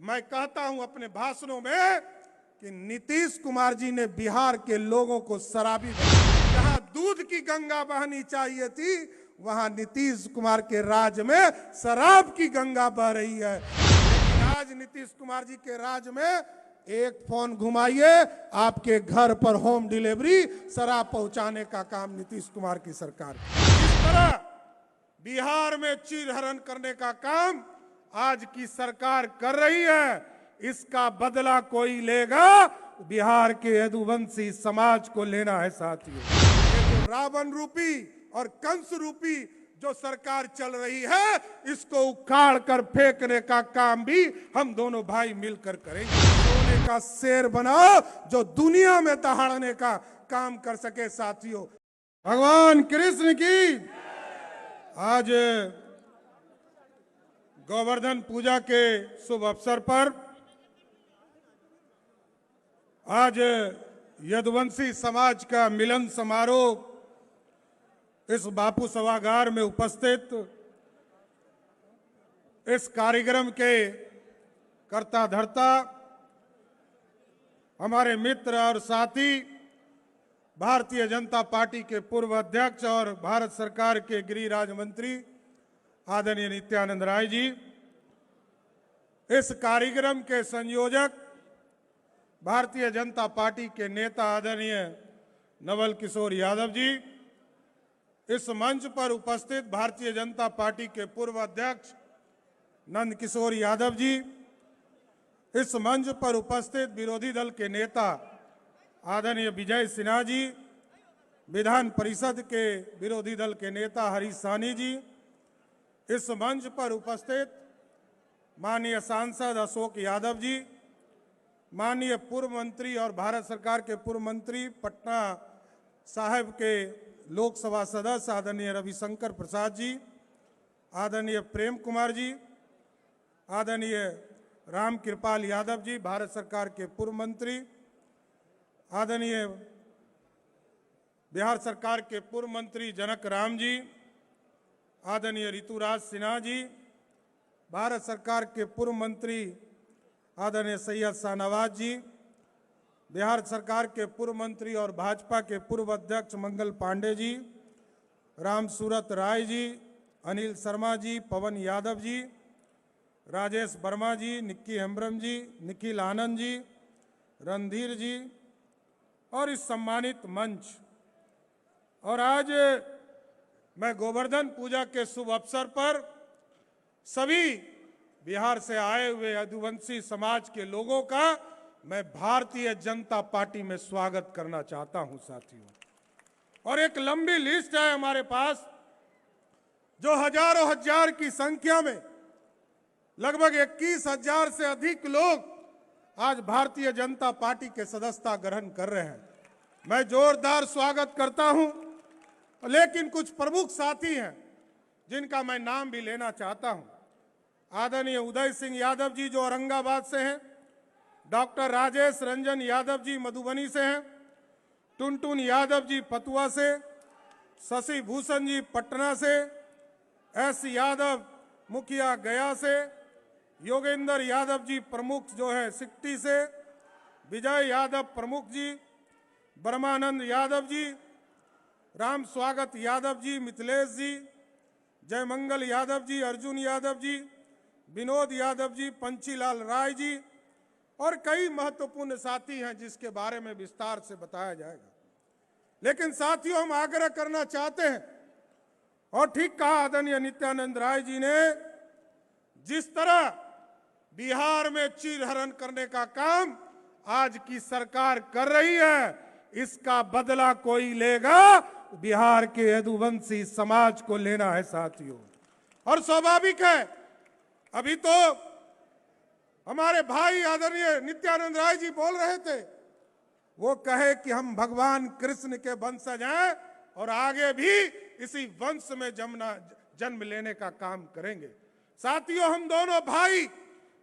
मैं कहता हूं अपने भाषणों में कि नीतीश कुमार जी ने बिहार के लोगों को शराबी बनाया। जहां दूध की गंगा बहनी चाहिए थी, वहां नीतीश कुमार के राज में शराब की गंगा बह रही है। लेकिन आज नीतीश कुमार जी के राज में एक फोन घुमाइए, आपके घर पर होम डिलीवरी शराब पहुंचाने का काम नीतीश कुमार की सरकार। इस तरह बिहार में चीरहरण करने का काम आज की सरकार कर रही है, इसका बदला कोई लेगा, बिहार के यदुवंशी समाज को लेना है साथियों। ये जो रावण रूपी और कंस रूपी जो सरकार चल रही है, इसको उखाड़ कर फेंकने का काम भी हम दोनों भाई मिलकर करेंगे। सोने का शेर बनाओ जो दुनिया में दहाड़ने का काम कर सके साथियों। भगवान कृष्ण की। आज गोवर्धन पूजा के शुभ अवसर पर आज यदुवंशी समाज का मिलन समारोह इस बापू सभागार में उपस्थित इस कार्यक्रम के कर्ता धर्ता हमारे मित्र और साथी भारतीय जनता पार्टी के पूर्व अध्यक्ष और भारत सरकार के गृह राज्य मंत्री आदरणीय नित्यानंद राय जी, इस कार्यक्रम के संयोजक भारतीय जनता पार्टी के नेता आदरणीय नवल किशोर यादव जी, इस मंच पर उपस्थित भारतीय जनता पार्टी के पूर्व अध्यक्ष नंद किशोर यादव जी, इस मंच पर उपस्थित विरोधी दल के नेता आदरणीय विजय सिन्हा जी, विधान परिषद के विरोधी दल के नेता हरीश साहनी जी, इस मंच पर उपस्थित माननीय सांसद अशोक यादव जी, माननीय पूर्व मंत्री और भारत सरकार के पूर्व मंत्री पटना साहिब के लोकसभा सदस्य आदरणीय रविशंकर प्रसाद जी, आदरणीय प्रेम कुमार जी, आदरणीय राम कृपाल यादव जी, भारत सरकार के पूर्व मंत्री, आदरणीय बिहार सरकार के पूर्व मंत्री जनक राम जी, आदरणीय ऋतुराज सिन्हा जी, भारत सरकार के पूर्व मंत्री आदरणीय सैयद शाहनवाज जी, बिहार सरकार के पूर्व मंत्री और भाजपा के पूर्व अध्यक्ष मंगल पांडे जी, राम सूरत राय जी, अनिल शर्मा जी, पवन यादव जी, राजेश वर्मा जी, निक्की हेम्ब्रम जी, निखिल आनंद जी, रणधीर जी और इस सम्मानित मंच। और आज मैं गोवर्धन पूजा के शुभ अवसर पर सभी बिहार से आए हुए यदुवंशी समाज के लोगों का मैं भारतीय जनता पार्टी में स्वागत करना चाहता हूं साथियों। और एक लंबी लिस्ट है हमारे पास, जो हजारों हजार की संख्या में लगभग 21,000 से अधिक लोग आज भारतीय जनता पार्टी के सदस्यता ग्रहण कर रहे हैं। मैं जोरदार स्वागत करता हूं, लेकिन कुछ प्रमुख साथी हैं जिनका मैं नाम भी लेना चाहता हूं। आदरणीय उदय सिंह यादव जी जो औरंगाबाद से हैं, डॉक्टर राजेश रंजन यादव जी मधुबनी से हैं, टुनटुन यादव जी फतुआ से, शशि भूषण जी पटना से, एस यादव मुखिया गया से, योगेंद्र यादव जी प्रमुख जो है सिकटी से, विजय यादव प्रमुख जी, ब्रह्मानंद यादव जी, राम स्वागत यादव जी, मिथिलेश जी, जयमंगल यादव जी, अर्जुन यादव जी, विनोद यादव जी, पंचीलाल राय जी और कई महत्वपूर्ण साथी हैं जिसके बारे में विस्तार से बताया जाएगा। लेकिन साथियों, हम आग्रह करना चाहते हैं, और ठीक कहा आदरणीय नित्यानंद राय जी ने, जिस तरह बिहार में चीरहरण करने का काम आज की सरकार कर रही है, इसका बदला कोई लेगा, बिहार के यदुवंशी समाज को लेना है साथियों। और स्वाभाविक है, अभी तो हमारे भाई आदरणीय नित्यानंद राय जी बोल रहे थे, वो कहे कि हम भगवान कृष्ण के वंशज हैं और आगे भी इसी वंश में जन्म लेने का काम करेंगे। साथियों, हम दोनों भाई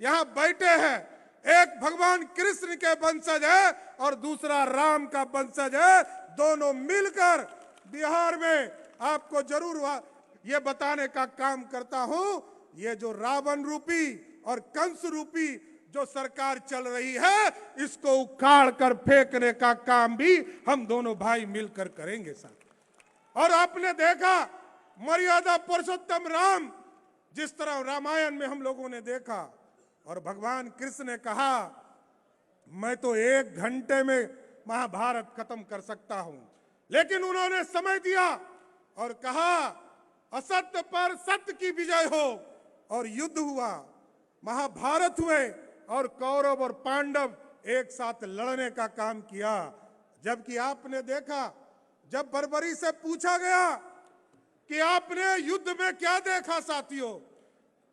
यहां बैठे हैं, एक भगवान कृष्ण के वंशज है और दूसरा राम का वंशज है। दोनों मिलकर बिहार में आपको जरूर ये बताने का काम करता हूं, ये जो रावण रूपी और कंस रूपी जो सरकार चल रही है इसको उखाड़ कर फेंकने का काम भी हम दोनों भाई मिलकर करेंगे साथ। और आपने देखा मर्यादा पुरुषोत्तम राम, जिस तरह रामायण में हम लोगों ने देखा, और भगवान कृष्ण ने कहा मैं तो 1 घंटे में महाभारत खत्म कर सकता हूं, लेकिन उन्होंने समय दिया और कहा असत्य पर सत्य की विजय हो, और युद्ध हुआ, महाभारत हुए, और कौरव और पांडव एक साथ लड़ने का काम किया। जबकि आपने देखा जब बर्बरी से पूछा गया कि आपने युद्ध में क्या देखा साथियों,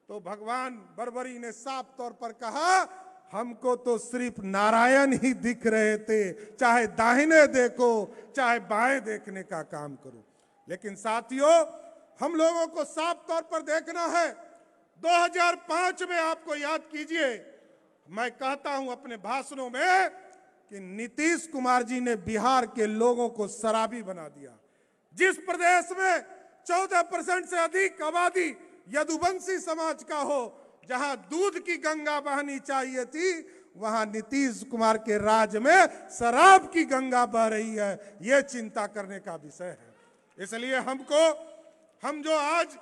तो भगवान बर्बरी ने साफ तौर पर कहा हमको तो सिर्फ नारायण ही दिख रहे थे, चाहे दाहिने देखो चाहे बाएं देखने का काम करो। लेकिन साथियों हम लोगों को साफ तौर पर देखना है। 2005 में आपको याद कीजिए, मैं कहता हूं अपने भाषणों में कि नीतीश कुमार जी ने बिहार के लोगों को शराबी बना दिया। जिस प्रदेश में 14% से अधिक आबादी यदुवंशी समाज का हो, जहां दूध की गंगा बहनी चाहिए थी, वहां नीतीश कुमार के राज में शराब की गंगा बह रही है। यह चिंता करने का विषय है। इसलिए हम जो आज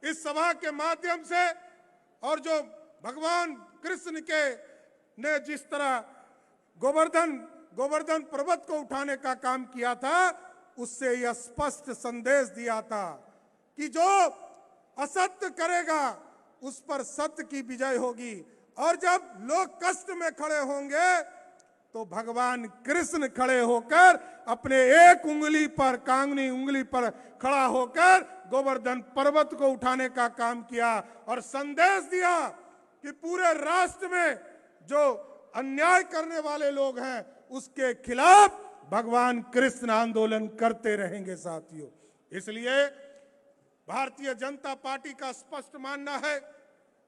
इस सभा के माध्यम से और जो भगवान कृष्ण के ने जिस तरह गोवर्धन पर्वत को उठाने का काम किया था, उससे यह स्पष्ट संदेश दिया था कि जो असत्य करेगा उस पर सत्य की विजय होगी। और जब लोग कष्ट में खड़े होंगे तो भगवान कृष्ण खड़े होकर अपने एक उंगली पर, कांगनी उंगली पर खड़ा होकर गोवर्धन पर्वत को उठाने का काम किया और संदेश दिया कि पूरे राष्ट्र में जो अन्याय करने वाले लोग हैं उसके खिलाफ भगवान कृष्ण आंदोलन करते रहेंगे साथियों। इसलिए भारतीय जनता पार्टी का स्पष्ट मानना है,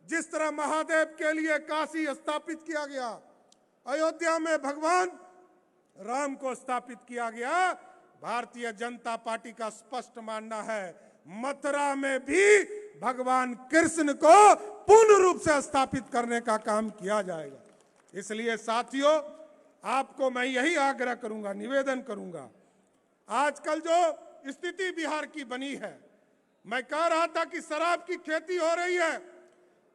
जिस तरह महादेव के लिए काशी स्थापित किया गया, अयोध्या में भगवान राम को स्थापित किया गया, भारतीय जनता पार्टी का स्पष्ट मानना है मथुरा में भी भगवान कृष्ण को पूर्ण रूप से स्थापित करने का काम किया जाएगा। इसलिए साथियों आपको मैं यही आग्रह करूंगा, निवेदन करूंगा, आजकल जो स्थिति बिहार की बनी है, मैं कह रहा था कि शराब की खेती हो रही है।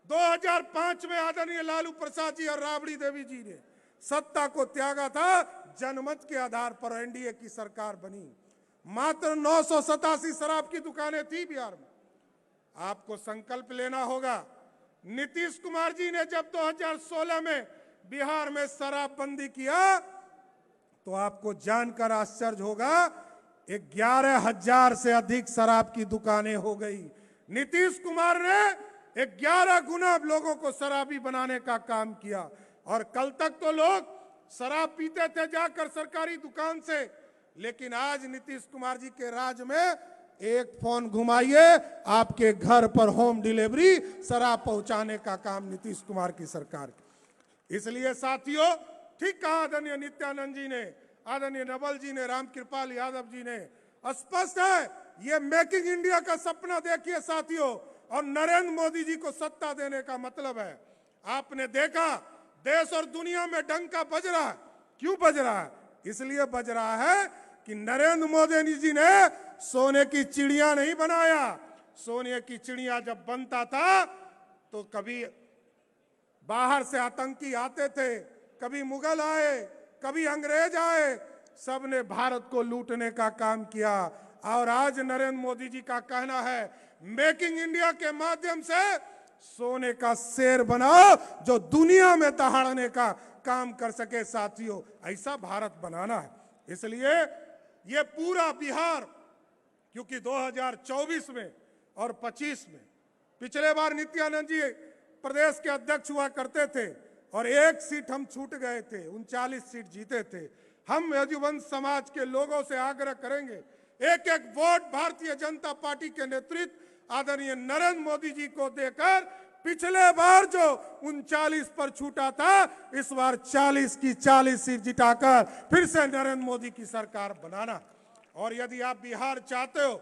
2005 में आदरणीय लालू प्रसाद जी और राबड़ी देवी जी ने सत्ता को त्यागा था, जनमत के आधार पर एनडीए की सरकार बनी। मात्र 987 शराब की दुकानें थी बिहार में। आपको संकल्प लेना होगा। नीतीश कुमार जी ने जब 2016 में बिहार में शराबबंदी किया तो आपको जानकर आश्चर्य होगा 11,000 से अधिक शराब की दुकानें हो गई। नीतीश कुमार ने 11 गुना लोगों को शराबी बनाने का काम किया। और कल तक तो लोग शराब पीते थे जाकर सरकारी दुकान से, लेकिन आज नीतीश कुमार जी के राज में एक फोन घुमाइए, आपके घर पर होम डिलीवरी शराब पहुंचाने का काम नीतीश कुमार की सरकार की। इसलिए साथियों ठीक कहा आदरणीय नित्यानंद जी ने, आदरणीय नवल जी ने, रामकृपाल यादव जी ने, स्पष्ट है ये मेकिंग इंडिया का सपना देखिए साथियों, और नरेंद्र मोदी जी को सत्ता देने का मतलब है। आपने देखा देश और दुनिया में डंका बज रहा है। क्यों बज रहा है? इसलिए बज रहा है कि नरेंद्र मोदी जी ने सोने की चिड़िया नहीं बनाया। सोने की चिड़िया जब बनता था तो कभी बाहर से आतंकी आते थे, कभी मुगल आए, कभी अंग्रेज आए, सबने भारत को लूटने का काम किया। और आज नरेंद्र मोदी जी का कहना है मेकिंग इंडिया के माध्यम से सोने का शेर बनाओ जो दुनिया में दहाड़ने का काम कर सके। साथियों ऐसा भारत बनाना है। इसलिए ये पूरा बिहार, क्योंकि 2024 में और 25 में पिछले बार नित्यानंद जी प्रदेश के अध्यक्ष हुआ करते थे और एक सीट हम छूट गए थे, 39 सीट जीते थे। हम यदुवंश समाज के लोगों से आग्रह करेंगे एक एक वोट भारतीय जनता पार्टी के नेतृत्व आदरणीय नरेंद्र मोदी जी को देकर, पिछले बार जो 39 पर छूटा था इस बार 40 की 40 सीट जिताकर फिर से नरेंद्र मोदी की सरकार बनाना। और यदि आप बिहार चाहते हो,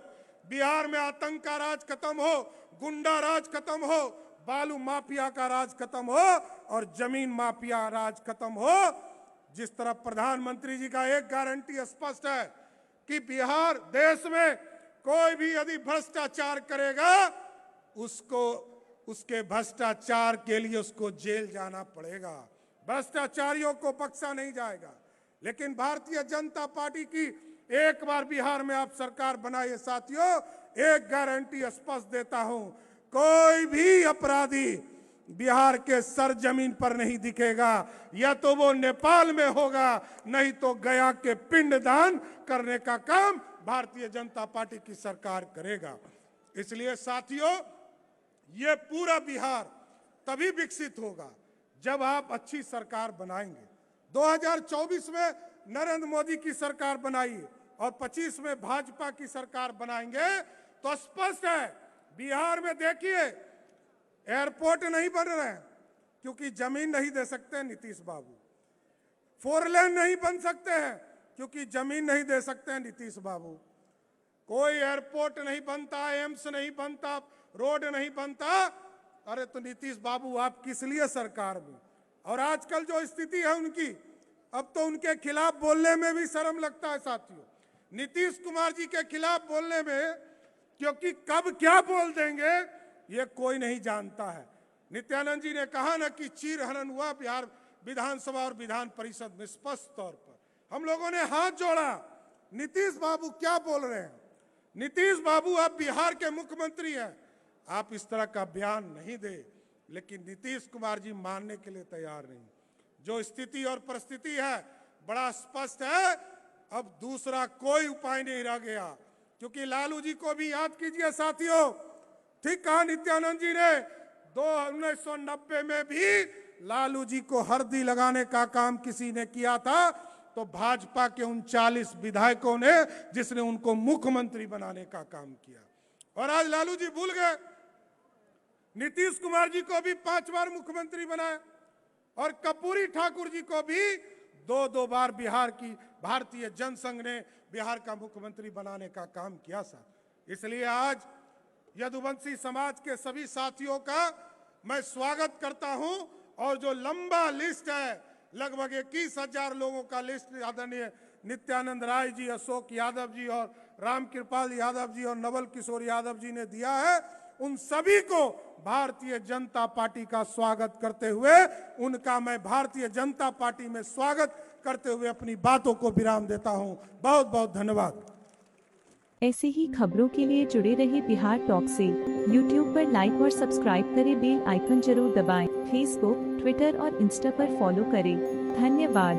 बिहार में आतंक का राज खत्म हो, गुंडा राज खत्म हो, बालू माफिया का राज खत्म हो और जमीन माफिया राज खत्म हो। जिस तरह प्रधानमंत्री जी का एक गारंटी स्पष्ट है कि बिहार देश में कोई भी यदि भ्रष्टाचार करेगा उसको उसके भ्रष्टाचार के लिए उसको जेल जाना पड़ेगा, भ्रष्टाचारियों को बख्शा नहीं जाएगा। लेकिन भारतीय जनता पार्टी की एक बार बिहार में आप सरकार बनाइए साथियों, एक गारंटी स्पष्ट देता हूं, कोई भी अपराधी बिहार के सरजमीन पर नहीं दिखेगा, या तो वो नेपाल में होगा नहीं तो गया के पिंडदान करने का काम भारतीय जनता पार्टी की सरकार करेगा। इसलिए साथियों, ये पूरा बिहार तभी विकसित होगा जब आप अच्छी सरकार बनाएंगे। 2024 में नरेंद्र मोदी की सरकार बनाई और 25 में भाजपा की सरकार बनाएंगे तो स्पष्ट है बिहार में देखिए एयरपोर्ट नहीं बन रहे हैं क्योंकि जमीन नहीं दे सकते नीतीश बाबू, 4 लेन नहीं बन सकते हैं क्योंकि जमीन नहीं दे सकते हैं नीतीश बाबू, कोई एयरपोर्ट नहीं बनता, एम्स नहीं बनता, रोड नहीं बनता। अरे तो नीतीश बाबू आप किस लिए सरकार में? और आजकल जो स्थिति है उनकी, अब तो उनके खिलाफ बोलने में भी शर्म लगता है साथियों, नीतीश कुमार जी के खिलाफ बोलने में, क्योंकि कब क्या बोल देंगे ये कोई नहीं जानता है। नित्यानंद जी ने कहा ना कि चीर हनन हुआ बिहार विधानसभा और विधान परिषद में, स्पष्ट तौर पर हम लोगों ने हाथ जोड़ा, नीतीश बाबू क्या बोल रहे हैं? नीतीश बाबू आप बिहार के मुख्यमंत्री हैं, आप इस तरह का बयान नहीं दे। लेकिन नीतीश कुमार जी मानने के लिए तैयार नहीं। जो स्थिति और परिस्थिति है बड़ा स्पष्ट है, अब दूसरा कोई उपाय नहीं रह गया। क्योंकि लालू जी को भी याद कीजिए साथियों, ठीक कहा नित्यानंद जी ने, 1990 में भी लालू जी को हरदी लगाने का काम किसी ने किया था तो भाजपा के 39 विधायकों ने, जिसने उनको मुख्यमंत्री बनाने का काम किया। और आज लालू जी भूल गए, नीतीश कुमार जी को भी 5 बार मुख्यमंत्री बनाया और कर्पूरी ठाकुर जी को भी 2 बार बिहार की भारतीय जनसंघ ने बिहार का मुख्यमंत्री बनाने का काम किया था। इसलिए आज यदुवंशी समाज के सभी साथियों का मैं स्वागत करता हूं। और जो लंबा लिस्ट है, लगभग 21,000 लोगों का लिस्ट आदरणीय नित्यानंद राय जी, अशोक यादव जी और रामकृपाल यादव जी और नवल किशोर यादव जी ने दिया है, उन सभी को भारतीय जनता पार्टी का स्वागत करते हुए, उनका मैं भारतीय जनता पार्टी में स्वागत करते हुए अपनी बातों को विराम देता हूं। बहुत बहुत धन्यवाद। ऐसे ही खबरों के लिए जुड़े रहिए बिहार टॉक से। यूट्यूब पर लाइक और सब्सक्राइब करें, बेल आइकन जरूर दबाएं। फेसबुक, ट्विटर और इंस्टा पर फॉलो करें। धन्यवाद।